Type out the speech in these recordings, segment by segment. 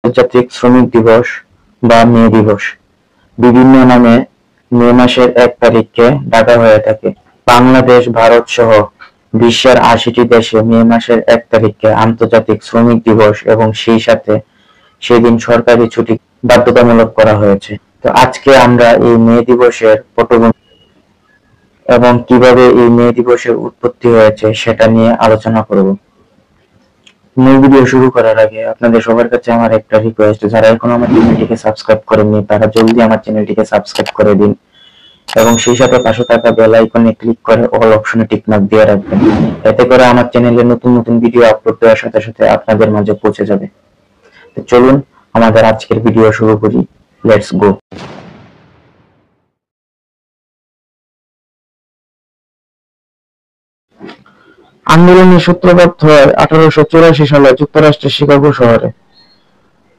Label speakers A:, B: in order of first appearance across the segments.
A: আন্তর্জাতিক শ্রমিক দিবস বা মে দিবস বিভিন্ন নামে মে মাসের 1 তারিখকে ডাকা হয়ে থাকে। বাংলাদেশ, ভারত সহ বিশ্বের 80টি দেশে মে মাসের 1 তারিখকে আন্তর্জাতিক শ্রমিক দিবস এবং সেই সাথে সেদিন সরকারি ছুটি বাধ্যতামূলক করা হয়েছে। তো আজকে আমরা এই মে দিবসের পটভূমি এবং কিভাবে এই মে দিবসের উৎপত্তি হয়েছে সেটা নিয়ে আলোচনা করব। মূল ভিডিও শুরু করার আগে আপনাদের সবার কাছে আমার একটা রিকোয়েস্ট, যারা এখনো আমার চ্যানেলটিকে সাবস্ক্রাইব করেননি তারা জলদি আমার চ্যানেলটিকে সাবস্ক্রাইব করে দিন এবং সেই সাথে পাশে থাকা বেল আইকনে ক্লিক করে অল অপশনে টিক মার্ক দিয়ে রাখবেন। এতে করে আমার চ্যানেলে নতুন নতুন ভিডিও আপলোড দেওয়ার সাথে সাথে আপনাদের মাঝে পৌঁছে যাবে। তো চলুন আমাদের আজকের ভিডিও শুরু করি। Let's go. আন্দোলনের সূত্রপাত হয় 1884 সালে যুক্তরাষ্ট্রের শিকাগো শহরে।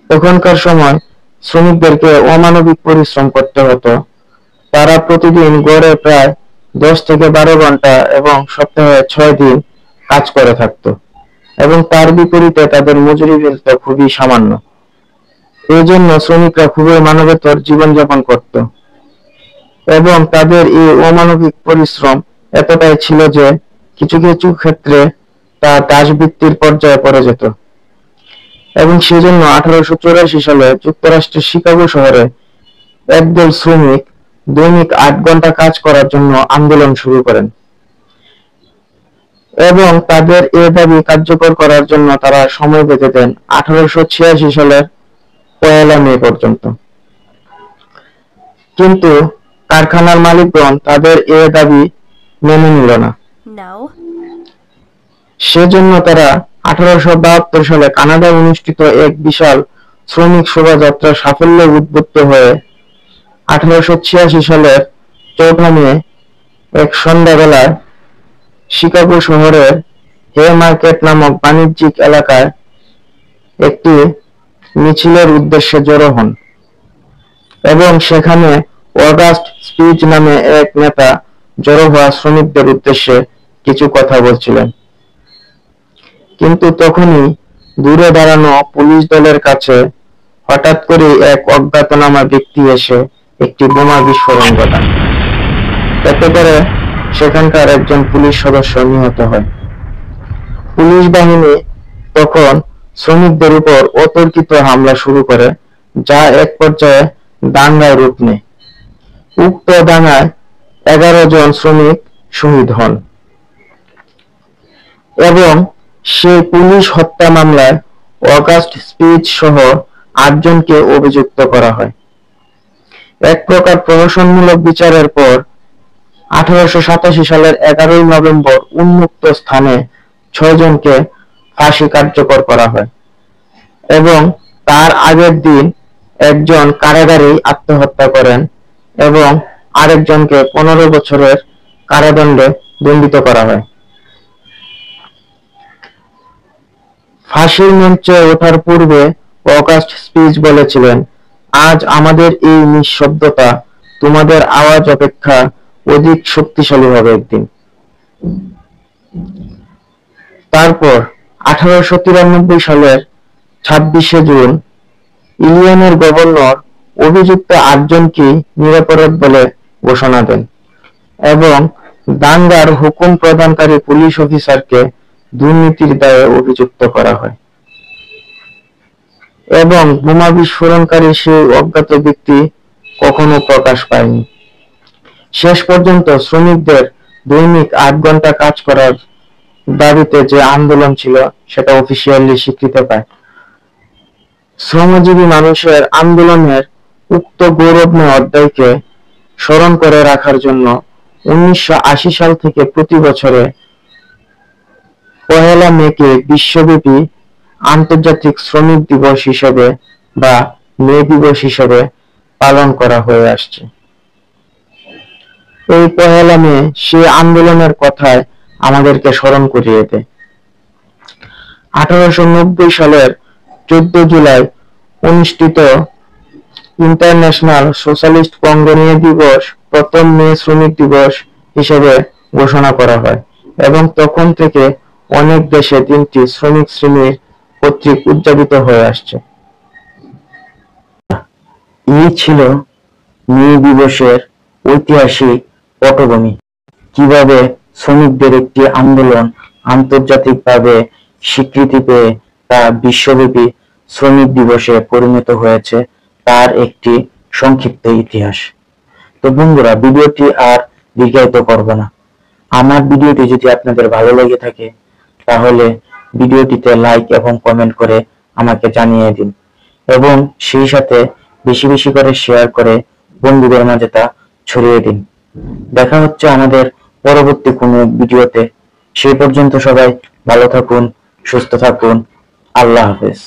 A: তখনকার সময় শ্রমিকদেরকে অমানবিক পরিশ্রম করতে হতো। তারা প্রতিদিন গড়ে প্রায় 10 থেকে 12 ঘন্টা এবং সপ্তাহে 6 দিন কাজ করে থাকত এবং তার বিপরীতে তাদের মজুরি মিলত খুবই সামান্য। এই জন্য শ্রমিকরা খুবই মানবেতর জীবনযাপন করত এবং তাদের এই অমানবিক পরিশ্রম এতটাই ছিল যে কিছু কিছু ক্ষেত্রে তা দাসবৃত্তির পর্যায়ে পড়ে যেত এবং সেজন্য 1884 সালে যুক্তরাষ্ট্রের শিকাগো শহরে একদল শ্রমিক দৈনিক 8 ঘন্টা কাজ করার জন্য আন্দোলন শুরু করেন এবং তাদের এ দাবি কার্যকর করার জন্য তারা সময় বেঁধে দেন 1886 সালের 1 মে পর্যন্ত। কিন্তু কারখানার মালিকগণ তাদের এ দাবি মেনে নিল না। সেজন্য তারা 1872 সালে কানাডায় অনুষ্ঠিত এক বিশাল শ্রমিক শোভাযাত্রা সাফল্যে উদ্বুদ্ধ হয়ে 1886 সালের 4 মে এক সন্ধ্যাবেলায় শিকাগো শহরের হে মার্কেট নামক বাণিজ্যিক এলাকায় একটি মিছিলের উদ্দেশ্যে জড়ো হন এবং সেখানে অগাস্ট স্পিচ নামে এক নেতা জড়ো হওয়া শ্রমিকদের উদ্দেশ্যে কিছু কথা বলছিলেন। কিন্তু তখনই দূরে দাঁড়ানো পুলিশ দলের কাছে হঠাৎ করে এক অজ্ঞাতনামা ব্যক্তি এসে একটি বোমা বিস্ফোরণ ঘটান। এতে করে সেখানকার একজন পুলিশ সদস্য নিহত হয়। পুলিশ বাহিনী তখন শ্রমিকদের উপর অতর্কিত হামলা শুরু করে, যা এক পর্যায়ে দাঙ্গায় রূপ নেয়। উক্ত দাঙ্গায় 11 জন শ্রমিক শহীদ হন এবং সেই পুলিশ হত্যা মামলায় অগাস্ট স্পিচ সহ 8 জনকে অভিযুক্ত করা হয়। এক প্রকার প্রহসনমূলক বিচারের পর 1887 সালের 11 নভেম্বর উন্মুক্ত স্থানে 6 জনকে ফাঁসি কার্যকর করা হয় এবং তার আগের দিন একজন কারাগারেই আত্মহত্যা করেন এবং আরেকজনকে 15 বছরের কারাদণ্ডে দণ্ডিত করা হয়। ফাঁসির মঞ্চে ওঠার পূর্বে অগাস্ট স্পিচ বলেছিলেন, আজ আমাদের এই নিঃশব্দতা তোমাদের আওয়াজ অপেক্ষা অধিক শক্তিশালী হবে একদিন। তারপর 1893 সালের 26 জুন ইলিনয়ের গভর্নর অভিযুক্ত 8 জনকে নিরপরাধ বলে ঘোষণা দেন এবং দাঙ্গার হুকুম প্রদানকারী পুলিশ অফিসারকে দুর্নীতির দায়ে অভিযুক্ত করা হয় এবং বোমা বিস্ফোরণকারী সেই অজ্ঞাত ব্যক্তি কখনো প্রকাশ পায়নি। শেষ পর্যন্ত শ্রমিকদের দৈনিক 8 ঘন্টা কাজ করার দাবিতে যে আন্দোলন ছিল সেটা অফিসিয়ালি স্বীকৃতি পায়। শ্রমজীবী মানুষের আন্দোলনের উক্ত গৌরবময় অধ্যায়কে স্মরণ করে রাখার জন্য 1980 সাল থেকে প্রতি বছরে 1 মেকে বিশ্বব্যাপী আন্তর্জাতিক শ্রমিক দিবস হিসেবে বা মে দিবস হিসেবে পালন করা হয়ে আসছে। এই 1 মে সেই আন্দোলনের কথায় আমাদেরকে স্মরণ করিয়ে দেয়। 1890 সালের 14 জুলাই অনুষ্ঠিত ইন্টারন্যাশনাল সোশ্যালিস্ট কংগ্রেস দিবস প্রথম মে শ্রমিক দিবস হিসেবে ঘোষণা করা হয় এবং তখন থেকে অনেক দেশে দিনটি শ্রমিক শ্রেণীর কর্তৃক উদযাপিত হয়ে আসছে। এই ছিল মে দিবসের ঐতিহাসিক পটভূমি। কিভাবে শ্রমিকদের একটি আন্দোলন আন্তর্জাতিকভাবে স্বীকৃতি পেয়ে তা বিশ্বব্যাপী শ্রমিক দিবসে পরিণত হয়েছে তার একটি সংক্ষিপ্ত ইতিহাস। তো বন্ধুরা, ভিডিওটি আর দীর্ঘায়িত করব না। আমার ভিডিওটি যদি আপনাদের ভালো লেগে থাকে তাহলে ভিডিওটিতে লাইক এবং কমেন্ট করে আমাকে জানিয়ে দিন, এবং সেই সাথে বেশি বেশি করে শেয়ার করে বন্ধুদের মাঝে তা ছড়িয়ে দিন। দেখা হচ্ছে আমাদের পরবর্তী কোনো ভিডিওতে। সেই পর্যন্ত সবাই ভালো থাকুন, সুস্থ থাকুন। আল্লাহ হাফেজ।